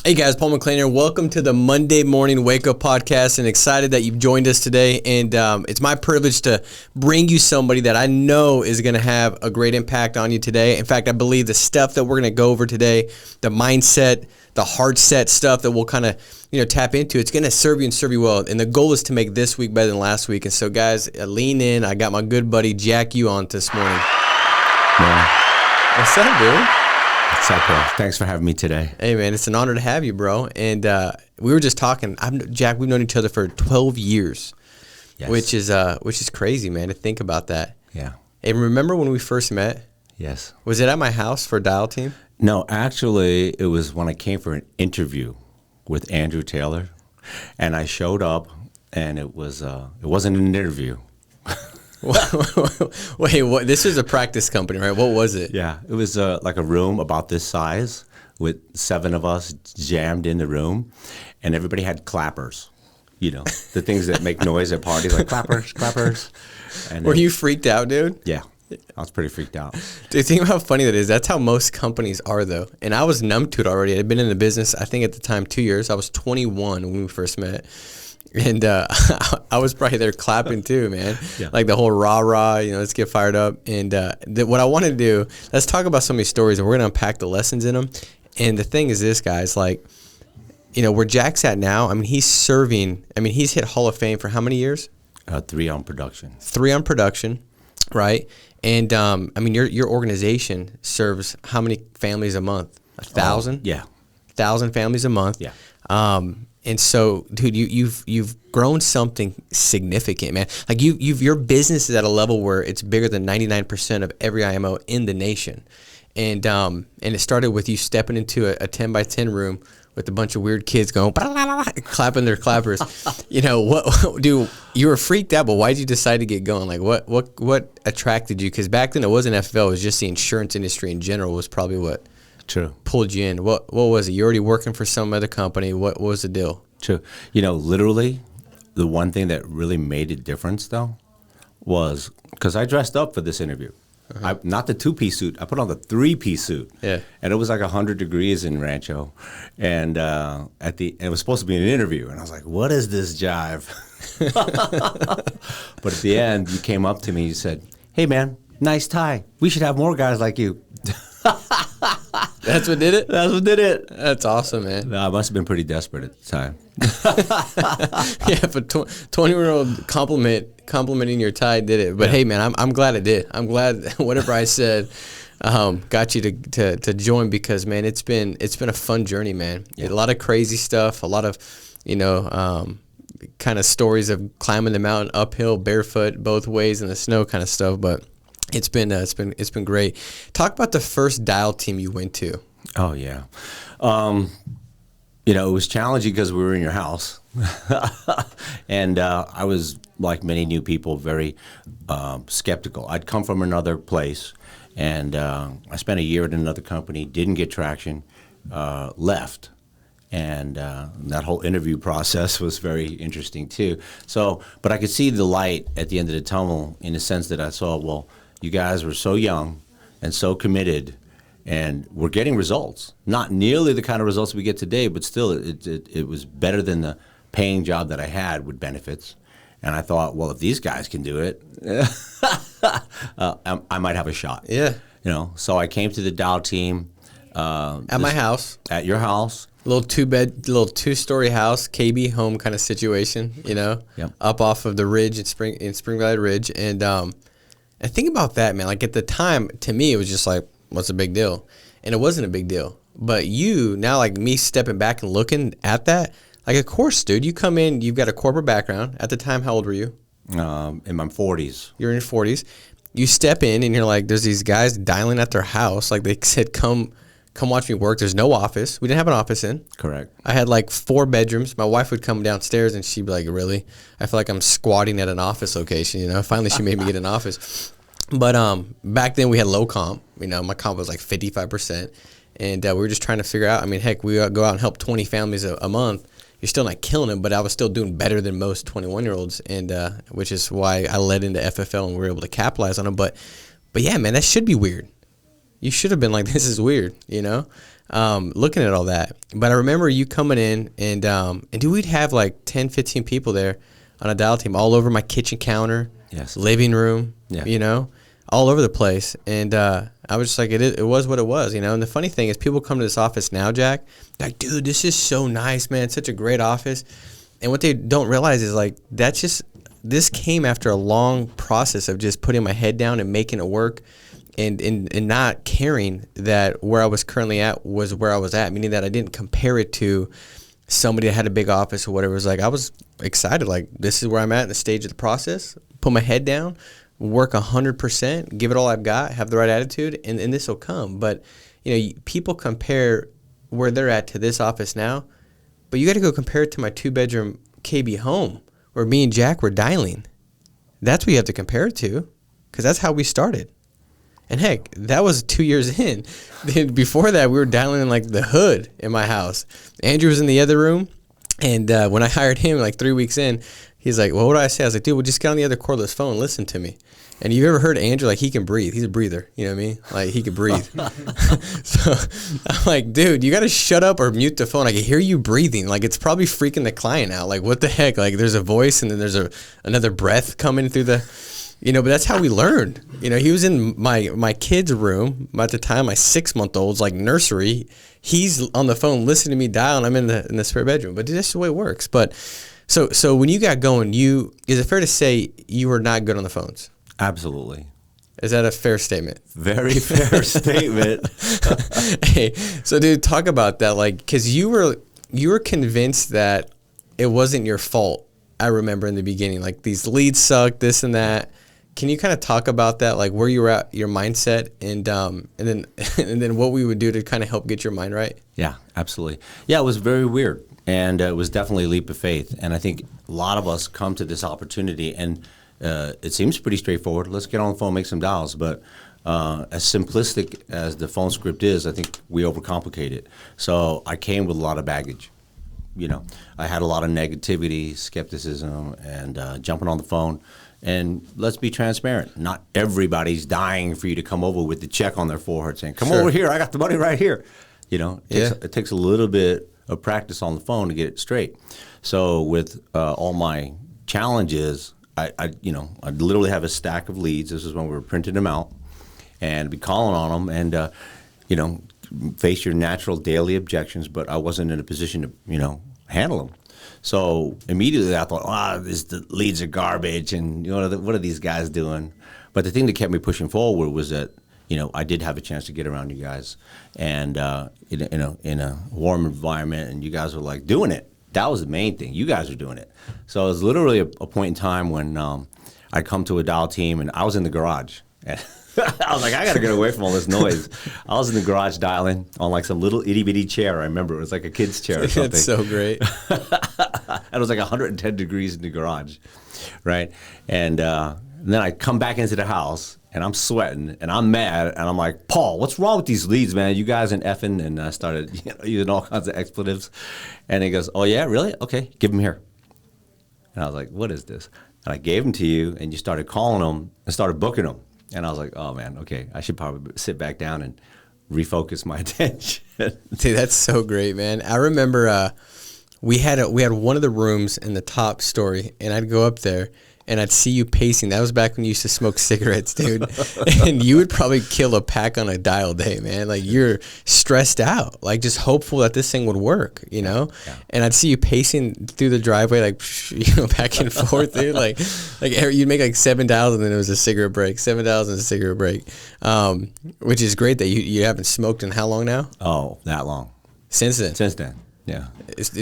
Hey guys, Paul McClain here. Welcome to the Monday Morning Wake Up Podcast, and excited that you've joined us today. And it's my privilege to bring you somebody that I know is going to have a great impact on you today. In fact, I believe the stuff that we're going to go over today, the mindset, the heart set stuff that we'll kind of tap into, it's going to serve you and serve you well. And the goal is to make this week better than last week. And so guys, lean in. I got my good buddy Jack Yiu on this morning. Man. What's up, dude? What's up, bro? Thanks for having me today. Hey, man, it's an honor to have you, bro. And we were just talking. Jack, we've known each other for 12 years, Yes. which is crazy, man, to think about that. Yeah. And remember when we first met? Yes. Was it at my house for Dial Team? No, actually, it was when I came for an interview with Andrew Taylor, and I showed up, and it wasn't an interview. Wait, what? This was a practice company, right? What was it? Yeah, it was like a room about this size with 7 of us jammed in the room, and everybody had clappers. The things that make noise at parties, like clappers. And Were you freaked out, dude? Yeah, I was pretty freaked out. Dude, think about how funny that is. That's how most companies are, though. And I was numb to it already. I'd been in the business, I think at the time, 2 years. I was 21 when we first met. And I was probably there clapping too, man. Yeah. Like the whole rah-rah, let's get fired up. And what I want to do, let's talk about some of these stories, and we're going to unpack the lessons in them. And the thing is this, guys, like, where Jack's at now, I mean, he's hit Hall of Fame for how many years? 3 on production. 3 on production, right? And, your organization serves how many families a month? 1,000? Yeah. 1,000 families a month. Yeah. And so, dude, you've grown something significant, man. Like your business is at a level where it's bigger than 99% of every IMO in the nation, and it started with you stepping into a 10 by 10 room with a bunch of weird kids going clapping their clappers. Dude, you were freaked out, but why did you decide to get going? Like what attracted you? Because back then it wasn't FFL, it was just the insurance industry in general was probably what. True. Pulled you in. What was it? You already working for some other company. What was the deal? True. Literally, the one thing that really made a difference, though, was because I dressed up for this interview. Not the 2-piece suit. I put on the 3-piece suit. Yeah. And it was like 100 degrees in Rancho. And it was supposed to be an interview. And I was like, what is this jive? But at the end, you came up to me and you said, hey, man, nice tie. We should have more guys like you. That's what did it? That's what did it. That's awesome, man. No, I must have been pretty desperate at the time. Yeah, but 20-year-old complimenting your tie did it. But hey, man, I'm glad it did. I'm glad whatever I said got you to join because, man, it's been a fun journey, man. Yeah. A lot of crazy stuff, a lot of kind of stories of climbing the mountain uphill, barefoot, both ways in the snow kind of stuff, but. It's been great. Talk about the first Dial Team you went to. Oh yeah, it was challenging because we were in your house, and I was like many new people, very skeptical. I'd come from another place, and I spent a year at another company, didn't get traction, left. And that whole interview process was very interesting too. But I could see the light at the end of the tunnel in the sense that I saw, well, you guys were so young and so committed, and we're getting results. Not nearly the kind of results we get today, but still it was better than the paying job that I had with benefits. And I thought, well, if these guys can do it, I might have a shot. Yeah. So I came to the Dial Team. At my house. At your house. Little 2-story house, KB home kind of situation, Yep. up off of the ridge in Spring Valley Ridge. And think about that, man. Like at the time, to me, it was just like, what's a big deal? And it wasn't a big deal. But you, now like me stepping back and looking at that, like of course, dude, you come in, you've got a corporate background. At the time, how old were you? In my 40s. You're in your 40s. You step in and you're like, there's these guys dialing at their house. Like they said, come watch me work. There's no office. We didn't have an office in. Correct. I had like 4 bedrooms. My wife would come downstairs and she'd be like, really? I feel like I'm squatting at an office location, Finally, she made me get an office. But back then we had low comp. My comp was like 55%. And we were just trying to figure out, heck, we go out and help 20 families a month. You're still not killing it, but I was still doing better than most 21-year-olds, and which is why I led into FFL and we were able to capitalize on them. But yeah, man, that should be weird. You should have been like, this is weird, looking at all that. But I remember you coming in and dude, we'd have like 10, 15 people there on a dial team all over my kitchen counter, Yes. living room, Yeah. you know, all over the place. And I was just like, it was what it was, you know. And the funny thing is people come to this office now, Jack, like, dude, this is so nice, man. It's such a great office. And what they don't realize is like, this came after a long process of just putting my head down and making it work. And not caring that where I was currently at was where I was at, meaning that I didn't compare it to somebody that had a big office or whatever. It was like I was excited, like this is where I'm at in the stage of the process. Put my head down, work 100%, give it all I've got, have the right attitude, and this will come. But you know, people compare where they're at to this office now, but you got to go compare it to my 2-bedroom KB home where me and Jack were dialing. That's what you have to compare it to, because that's how we started. And heck, that was 2 years in. Before that, we were dialing in like the hood in my house. Andrew was in the other room, and when I hired him, like 3 weeks in, he's like, "Well, what do I say?" I was like, "Dude, we'll just get on the other cordless phone and listen to me." And you ever heard Andrew? Like, he can breathe. He's a breather. You know what I mean? Like, he can breathe. So I'm like, dude, you got to shut up or mute the phone. I can hear you breathing. Like, it's probably freaking the client out. Like, what the heck? Like, there's a voice, and then there's another breath coming through the... You know, but that's how we learned. You know, he was in my kid's room at the time, my 6-month-old's like nursery. He's on the phone listening to me dial, and I'm in the spare bedroom. But that's the way it works. But so when you got going, is it fair to say you were not good on the phones? Absolutely. Is that a fair statement? Very fair statement. Hey, so dude, talk about that, like, because you were convinced that it wasn't your fault. I remember in the beginning, like these leads suck, this and that. Can you kind of talk about that, like where you were at, your mindset, and then what we would do to kind of help get your mind right? Yeah, absolutely. Yeah, it was very weird, and it was definitely a leap of faith. And I think a lot of us come to this opportunity, and it seems pretty straightforward. Let's get on the phone, make some dials. But as simplistic as the phone script is, I think we overcomplicate it. So I came with a lot of baggage. You know, I had a lot of negativity, skepticism, and jumping on the phone. And let's be transparent. Not everybody's dying for you to come over with the check on their forehead saying, "Come over here, I got the money right here." You know, it takes a little bit of practice on the phone to get it straight. So with all my challenges, I literally have a stack of leads. This is when we were printing them out, and be calling on them, and face your natural daily objections. But I wasn't in a position to handle them. So immediately I thought, the leads are garbage, and what are these guys doing? But the thing that kept me pushing forward was that I did have a chance to get around you guys, and in a warm environment, and you guys were like doing it. That was the main thing. You guys were doing it. So it was literally a point in time when I'd come to a dial team, and I was in the garage. And I was like, I got to get away from all this noise. I was in the garage dialing on like some little itty bitty chair. I remember it was like a kid's chair or something. That's so great. And it was like 110 degrees in the garage, right? And then I come back into the house, and I'm sweating, and I'm mad, and I'm like, "Paul, what's wrong with these leads, man? You guys ain't effing," and I started using all kinds of expletives. And he goes, "Oh, yeah, really? Okay, give them here." And I was like, "What is this?" And I gave them to you, and you started calling them and started booking them. And I was like, "Oh, man, okay, I should probably sit back down and refocus my attention." Dude, that's so great, man. I remember we had one of the rooms in the top story, and I'd go up there, and I'd see you pacing. That was back when you used to smoke cigarettes, dude. And you would probably kill a pack on a dial day, man. Like, you're stressed out, like just hopeful that this thing would work, Yeah. And I'd see you pacing through the driveway, like, back and forth, dude. Like you'd make like 7 dials, and then it was a cigarette break. 7 dials and a cigarette break, which is great that you haven't smoked in how long now? Oh, that long. Since then, yeah.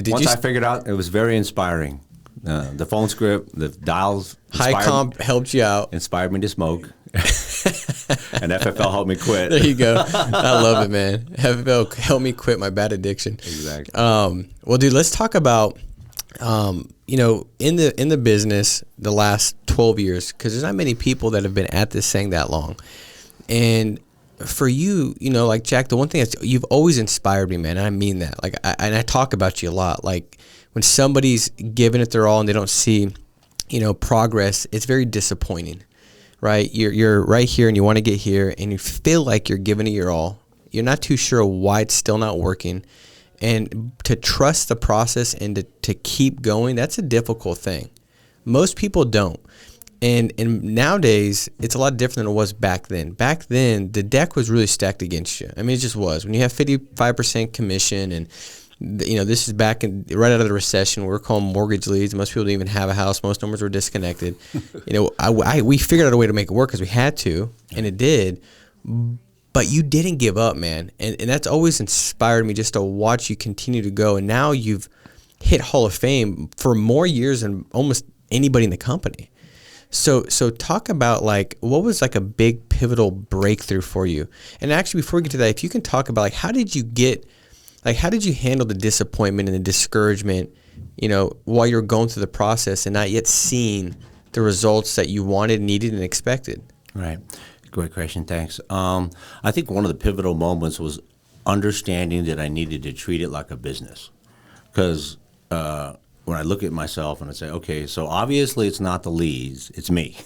Once I figured out, it was very inspiring. The phone script, the dials. High comp helped you out. Inspired me to smoke. And FFL helped me quit. There you go. I love it, man. FFL helped me quit my bad addiction. Exactly. Well, dude, let's talk about, in the business the last 12 years, because there's not many people that have been at this thing that long. And for you, like Jack, the one thing that's you've always inspired me, man. And I mean that. Like, I talk about you a lot. Like, when somebody's giving it their all and they don't see, progress, it's very disappointing, right? You're right here and you want to get here and you feel like you're giving it your all, you're not too sure why it's still not working. And to trust the process and to keep going, that's a difficult thing. Most people don't. And nowadays, it's a lot different than it was back then. Back then, the deck was really stacked against you. I mean, it just was. When you have 55% commission, and this is back right out of the recession. We're calling mortgage leads. Most people didn't even have a house. Most numbers were disconnected. We figured out a way to make it work because we had to, and it did. But you didn't give up, man. And that's always inspired me just to watch you continue to go. And now you've hit Hall of Fame for more years than almost anybody in the company. So talk about what was a big pivotal breakthrough for you? And actually, before we get to that, if you can talk about how did you handle the disappointment and the discouragement, while you're going through the process and not yet seeing the results that you wanted, needed, and expected? Right. Great question. Thanks. I think one of the pivotal moments was understanding that I needed to treat it like a business, because when I look at myself and I say, okay, so obviously it's not the leads, it's me.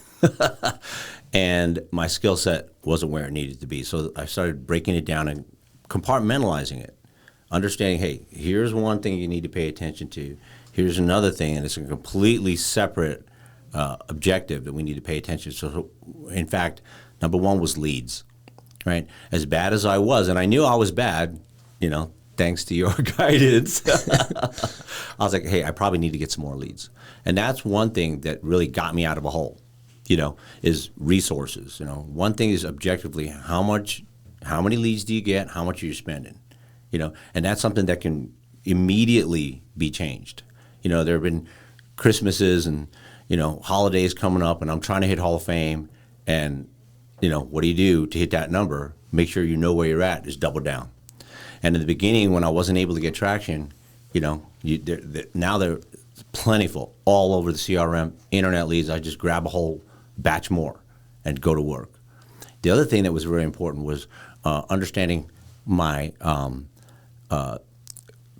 And my skill set wasn't where it needed to be. So I started breaking it down and compartmentalizing it, understanding, hey, here's one thing you need to pay attention to. Here's another thing, and it's a completely separate objective that we need to pay attention to. So in fact, number one was leads, right? As bad as I was, and I knew I was bad, thanks to your guidance, I was like, hey, I probably need to get some more leads. And that's one thing that really got me out of a hole, is resources. One thing is objectively, how many leads do you get? How much are you spending? And that's something that can immediately be changed. There have been Christmases and, holidays coming up, and I'm trying to hit Hall of Fame. And, what do you do to hit that number? Make sure you know where you're at, is double down. And in the beginning, when I wasn't able to get traction, now they're plentiful all over the CRM, internet leads. I just grab a whole batch more and go to work. The other thing that was very important was understanding my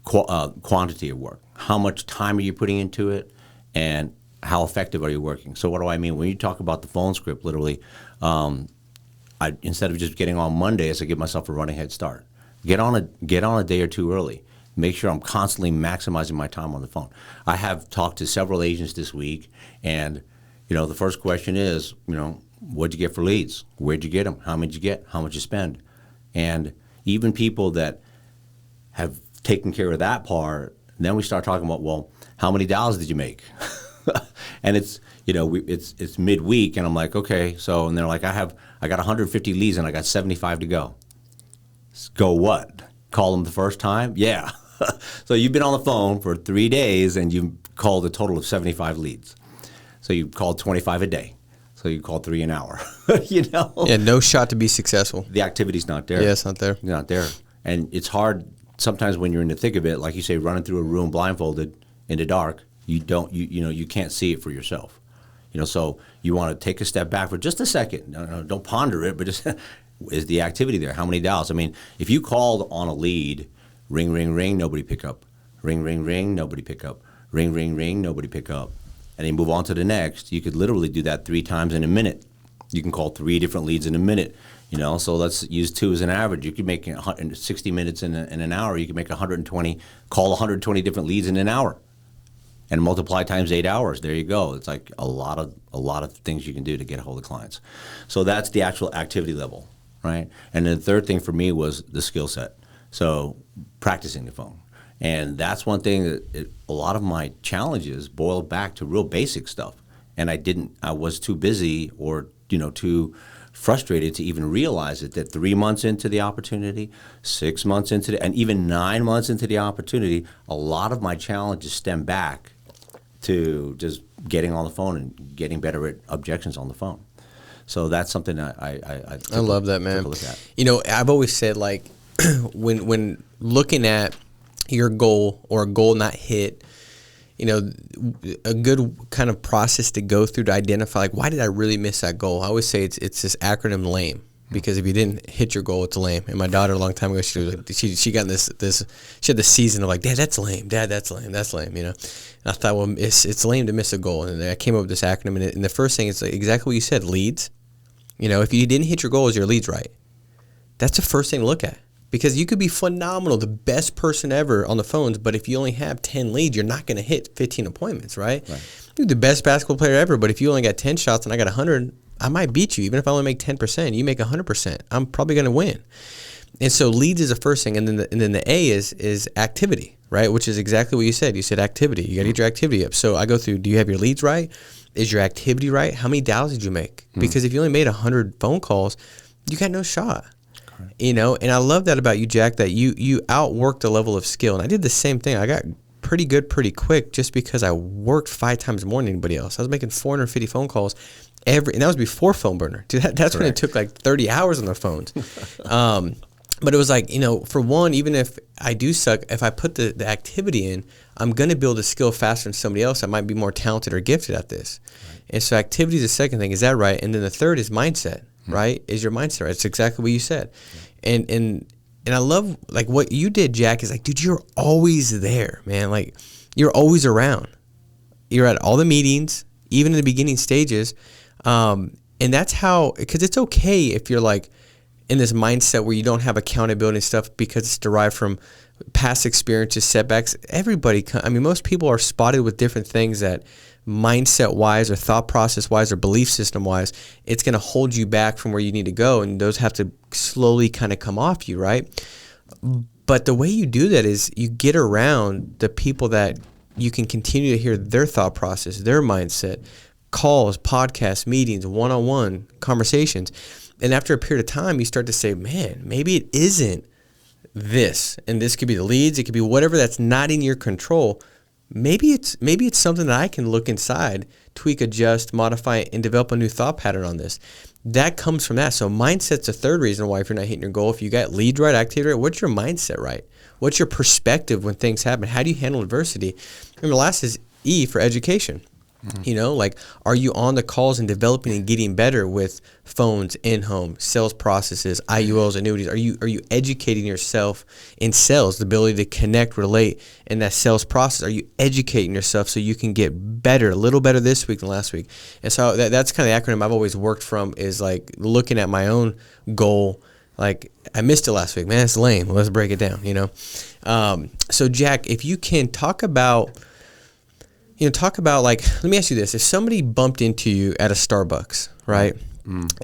quantity of work. How much time are you putting into it, and how effective are you working? So what do I mean? When you talk about the phone script, literally, instead of just getting on Monday, I said, give myself a running head start. Get on a day or two early. Make sure I'm constantly maximizing my time on the phone. I have talked to several agents this week, and the first question is, what'd you get for leads? Where'd you get them? How many did you get? How much you spend? And even people that have taken care of that part, then we start talking about, well, how many dials did you make? And it's it's midweek, and I'm like, okay, so, and they're like, I got 150 leads and I got 75 to go. Go what? Call them the first time? Yeah. So you've been on the phone for 3 days and you've called a total of 75 leads. So you called 25 a day. So you called 3 an hour. Yeah, no shot to be successful. The activity's not there. Yeah, it's not there. It's not there. And it's hard sometimes when you're in the thick of it, like you say, running through a room blindfolded in the dark, you can't see it for yourself. So you want to take a step back for just a second. No, don't ponder it, but just is the activity there? How many dials? I mean, if you called on a lead, ring, ring, ring, nobody pick up. Ring, ring, ring, nobody pick up. Ring, ring, ring, nobody pick up. And then move on to the next. You could literally do that 3 times in a minute. You can call 3 different leads in a minute. So let's use 2 as an average. You could make 60 minutes in an hour. You could make call 120 different leads in an hour. And multiply times 8 hours. There you go. It's like a lot of things you can do to get a hold of clients. So that's the actual activity level, right? And the third thing for me was the skill set. So practicing the phone. And that's one thing that a lot of my challenges boiled back to real basic stuff. And I was too busy or, too frustrated to even realize it, that 3 months into the opportunity, 6 months into and even 9 months into the opportunity, a lot of my challenges stem back to just getting on the phone and getting better at objections on the phone. So that's something I love that, man. Took a look at. I've always said, when looking at your goal or a goal not hit, a good kind of process to go through to identify, why did I really miss that goal? I always say it's this acronym LAME, because if you didn't hit your goal, it's lame. And my daughter, a long time ago, she got this she had this season of Dad, that's lame. Dad, that's lame. That's lame. And I thought, well, it's lame to miss a goal. And I came up with this acronym, and the first thing is exactly what you said, leads. If you didn't hit your goal, is your leads right? That's the first thing to look at. because you could be phenomenal, the best person ever on the phones, but if you only have 10 leads, you're not going to hit 15 appointments, right? You're the best basketball player ever, but if you only got 10 shots and I got 100, I might beat you. Even if I only make 10%, you make 100%, I'm probably going to win. And so leads is the first thing, and then the A is activity, right? Which is exactly what you said. You said activity. You got to get your activity up. So I go through, do you have your leads right? Is your activity right? How many dials did you make? Because if you only made 100 phone calls, you got no shot. Correct. You know, and I love that about you, Jack, that you outworked the level of skill. And I did the same thing. I got pretty good pretty quick just because I worked 5 times more than anybody else. I was making 450 phone calls and that was before Phone Burner. Dude, that's when it took like 30 hours on the phones. But it was like, you know, for one, even if I do suck, if I put the activity in, I'm going to build a skill faster than somebody else that might be more talented or gifted at this. Right. And so activity is the second thing. Is that right? And then the third is mindset, right? Is your mindset right? It's exactly what you said. Yeah. And I love, like, what you did, Jack, is like, dude, you're always there, man. Like, you're always around. You're at all the meetings, even in the beginning stages. And that's how, because it's okay if you're like, in this mindset where you don't have accountability and stuff because it's derived from past experiences, setbacks. Everybody, I mean, most people are spotted with different things that mindset-wise or thought process-wise or belief system-wise, it's going to hold you back from where you need to go, and those have to slowly kind of come off you, right? But the way you do that is you get around the people that you can continue to hear their thought process, their mindset, calls, podcasts, meetings, one-on-one conversations. And after a period of time, you start to say, man, maybe it isn't this. And this could be the leads. It could be whatever that's not in your control. Maybe it's something that I can look inside, tweak, adjust, modify, and develop a new thought pattern on this. That comes from that. So mindset's the third reason why if you're not hitting your goal. If you got lead right, activity right, what's your mindset right? What's your perspective when things happen? How do you handle adversity? And the last is E for education. You know, like, are you on the calls and developing and getting better with phones, in-home, sales processes, IULs, annuities? Are you educating yourself in sales, the ability to connect, relate in that sales process? Are you educating yourself so you can get better, a little better this week than last week? And so that's kind of the acronym I've always worked from, is like looking at my own goal. Like, I missed it last week, man, it's lame. Let's break it down, you know? So Jack, if you can talk about like, let me ask you this. If somebody bumped into you at a Starbucks, right?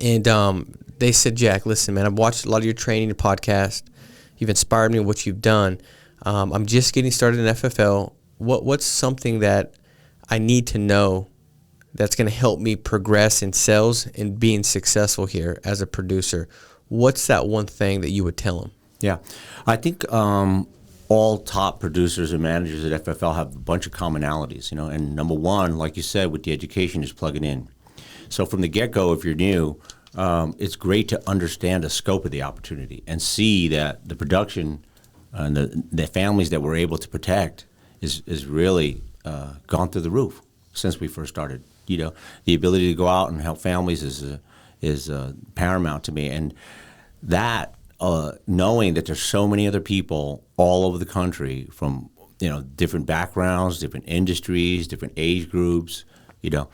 And they said, Jack, listen, man, I've watched a lot of your training, your podcast. You've inspired me with what you've done. I'm just getting started in FFL. What's something that I need to know that's going to help me progress in sales and being successful here as a producer? What's that one thing that you would tell them? Yeah, I think all top producers and managers at FFL have a bunch of commonalities, you know, and number one, like you said, with the education is plugging in. So from the get-go, if you're new, it's great to understand the scope of the opportunity and see that the production and the families that we're able to protect is really gone through the roof since we first started. You know, the ability to go out and help families is paramount to me, and that knowing that there's so many other people all over the country from, you know, different backgrounds, different industries, different age groups, you know,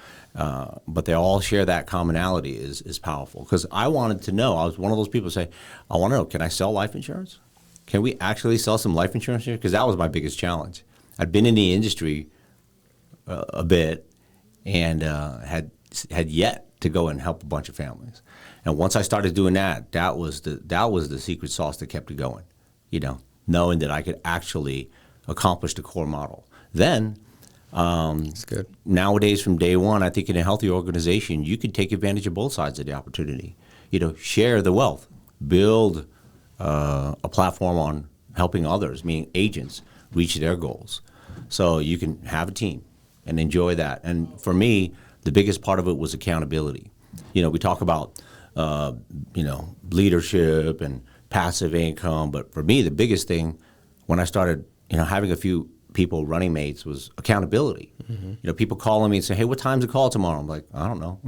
but they all share that commonality is powerful. Because I wanted to know, I was one of those people who say, I want to know, can I sell life insurance? Can we actually sell some life insurance here? Because that was my biggest challenge. I'd been in the industry a bit and had yet to go and help a bunch of families. And once I started doing that, that was the secret sauce that kept it going, you know, knowing that I could actually accomplish the core model. Then, that's good. Nowadays, from day one, I think in a healthy organization, you can take advantage of both sides of the opportunity. You know, share the wealth, build a platform on helping others, meaning agents, reach their goals. So you can have a team and enjoy that. And for me, the biggest part of it was accountability. You know, we talk about you know, leadership and passive income. But for me, the biggest thing when I started, you know, having a few people, running mates, was accountability. Mm-hmm. You know, people calling me and say, hey, what time's the call tomorrow? I'm like, I don't know.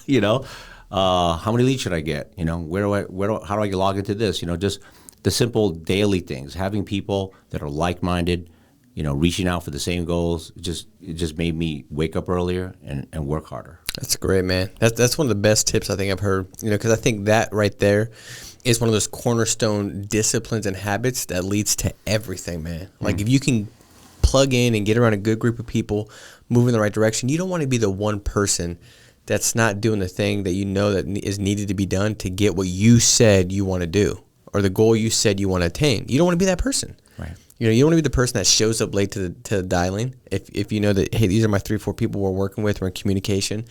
You know, how many leads should I get? You know, how do I log into this? You know, just the simple daily things, having people that are like-minded, you know, reaching out for the same goals. It just made me wake up earlier and work harder. That's great, man. That's one of the best tips I think I've heard. Because I think that right there is one of those cornerstone disciplines and habits that leads to everything, man. Like if you can plug in and get around a good group of people, move in the right direction, you don't want to be the one person that's not doing the thing that that is needed to be done to get what you said you want to do or the goal you said you want to attain. You don't want to be that person. Right. You don't want to be the person that shows up late to the dialing if you know that, hey, these are my 3-4 people we're working with, we're in communication.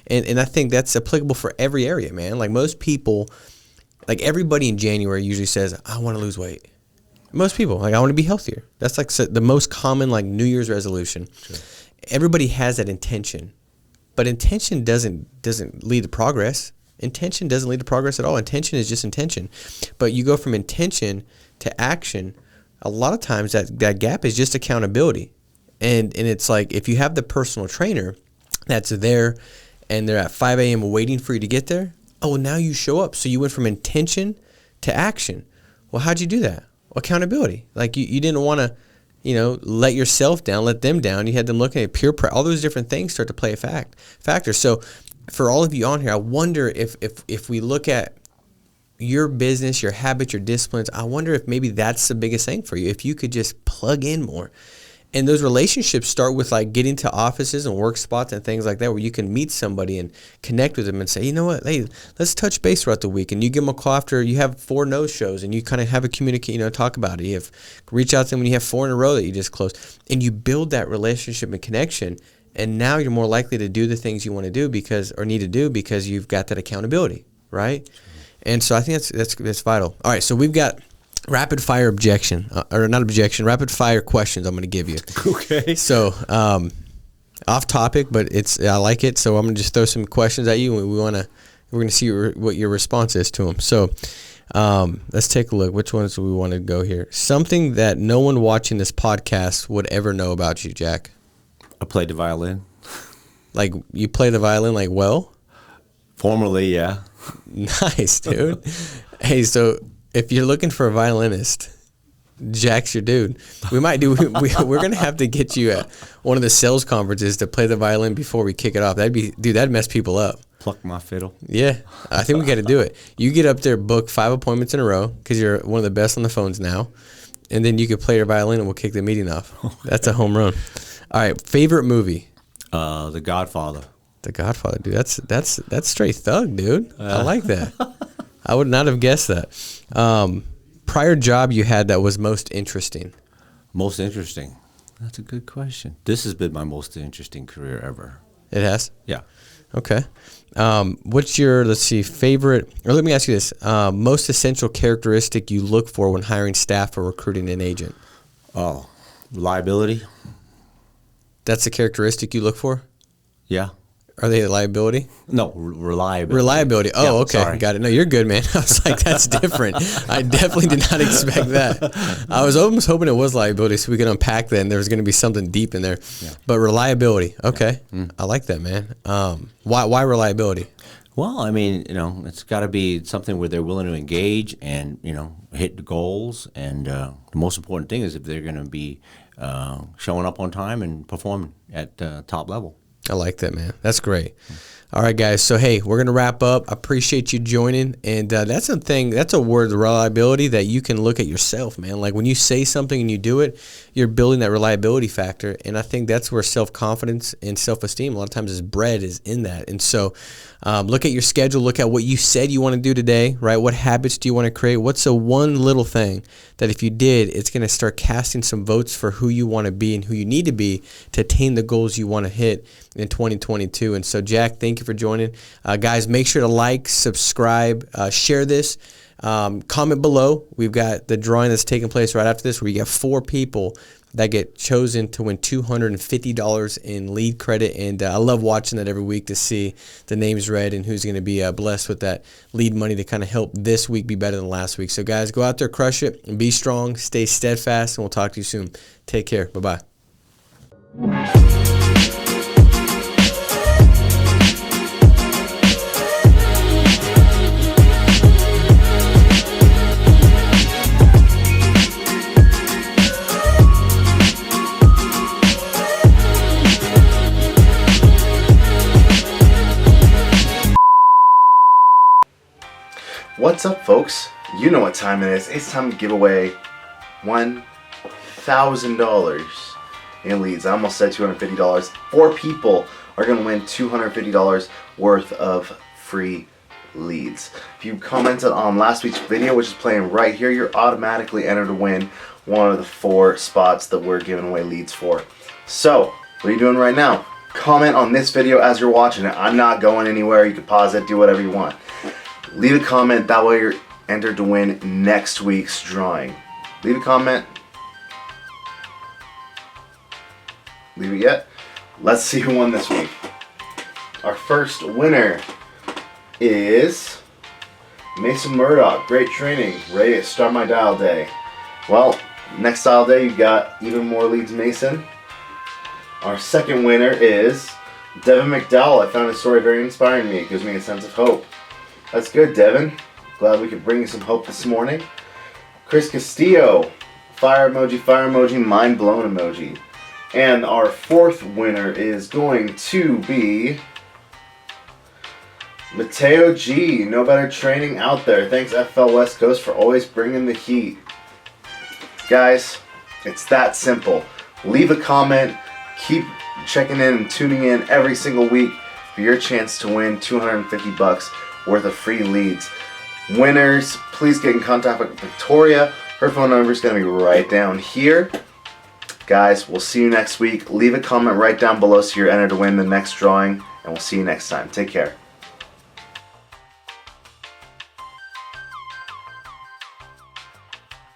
And I think that's applicable for every area, man. Like most people, like everybody in January usually says, I want to lose weight. Most people, like I want to be healthier. That's like the most common like New Year's resolution. Sure. Everybody has that intention. But intention doesn't lead to progress. Intention doesn't lead to progress at all. Intention is just intention. But you go from intention to action. A lot of times that gap is just accountability. And it's like if you have the personal trainer that's there and they're at 5 a.m. waiting for you to get there, oh, now you show up. So you went from intention to action. Well, how'd you do that? Well, accountability. Like you didn't want to, let yourself down, let them down. You had them looking at peer pressure. All those different things start to play a factor. So for all of you on here, I wonder if we look at your business, your habits, your disciplines, I wonder if maybe that's the biggest thing for you. If you could just plug in more. And those relationships start with like getting to offices and work spots and things like that where you can meet somebody and connect with them and say, you know what, hey, let's touch base throughout the week. And you give them a call after you have 4 no shows and you kind of have a communicate, talk about it. You reach out to them when you have 4 in a row that you just closed. And you build that relationship and connection. And now you're more likely to do the things you want to do need to do because you've got that accountability, right? And so I think that's vital. All right, so we've got rapid fire rapid fire questions I'm going to give you. Okay. So off topic, but I like it. So I'm going to just throw some questions at you, and we're going to see what your response is to them. So let's take a look. Which ones do we want to go here? Something that no one watching this podcast would ever know about you, Jack. I played the violin. Like you play the violin like well? Formerly, yeah. Nice, dude. Hey, so if you're looking for a violinist, Jack's your dude. We're going to have to get you at one of the sales conferences to play the violin before we kick it off. That'd mess people up. Pluck my fiddle. Yeah, I think we got to do it. You get up there, book 5 appointments in a row because you're one of the best on the phones now, and then you could play your violin and we'll kick the meeting off. That's a home run. All right, favorite movie? The Godfather. The Godfather, dude. That's straight thug, dude. I like that. I would not have guessed that. Prior job you had that was most interesting? Most interesting? That's a good question. This has been my most interesting career ever. It has? Yeah. Okay. What's your, favorite, or let me ask you this, most essential characteristic you look for when hiring staff or recruiting an agent? Oh, reliability. That's a characteristic you look for? Yeah. Are they a liability? No, reliability. Reliability. Oh, yeah, okay. Sorry. Got it. No, you're good, man. I was like, that's different. I definitely did not expect that. I was almost hoping it was liability so we could unpack that and there was going to be something deep in there. Yeah. But reliability. Okay. Yeah. I like that, man. Why reliability? Well, I mean, it's got to be something where they're willing to engage and, hit the goals. And the most important thing is if they're going to be showing up on time and performing at top level. I like that, man. That's great. All right, guys. So, hey, we're going to wrap up. I appreciate you joining. And that's a word, reliability, that you can look at yourself, man. Like when you say something and you do it, you're building that reliability factor. And I think that's where self-confidence and self-esteem a lot of times is bred is in that. And so look at your schedule. Look at what you said you want to do today, right? What habits do you want to create? What's the one little thing that if you did, it's going to start casting some votes for who you want to be and who you need to be to attain the goals you want to hit in 2022. And so, Jack, thank you for joining. Guys, make sure to like, subscribe, share this. Comment below. We've got the drawing that's taking place right after this where you got 4 people that get chosen to win $250 in lead credit. And I love watching that every week to see the names read and who's going to be blessed with that lead money to kind of help this week be better than last week. So, guys, go out there, crush it, and be strong, stay steadfast, and we'll talk to you soon. Take care. Bye-bye. What's up, folks? You know what time it is. It's time to give away $1,000 in leads. I almost said $250. 4 people are going to win $250 worth of free leads. If you commented on last week's video, which is playing right here, you're automatically entered to win one of the 4 spots that we're giving away leads for. So, what are you doing right now? Comment on this video as you're watching it. I'm not going anywhere. You can pause it, do whatever you want. Leave a comment, that way you're entered to win next week's drawing. Leave a comment. Leave it yet? Let's see who won this week. Our first winner is Mason Murdoch. Great training. Ready to start my dial day. Well, next dial day you got even more leads, Mason. Our second winner is Devin McDowell. I found his story very inspiring me. It gives me a sense of hope. That's good, Devin. Glad we could bring you some hope this morning. Chris Castillo. Fire emoji, mind blown emoji. And our fourth winner is going to be Mateo G. No better training out there. Thanks FL West Coast for always bringing the heat. Guys, it's that simple. Leave a comment. Keep checking in and tuning in every single week for your chance to win $250 worth of free leads. Winners, please get in contact with Victoria. Her phone number is going to be right down here. Guys, we'll see you next week. Leave a comment right down below so you're entered to win the next drawing, and we'll see you next time. Take care.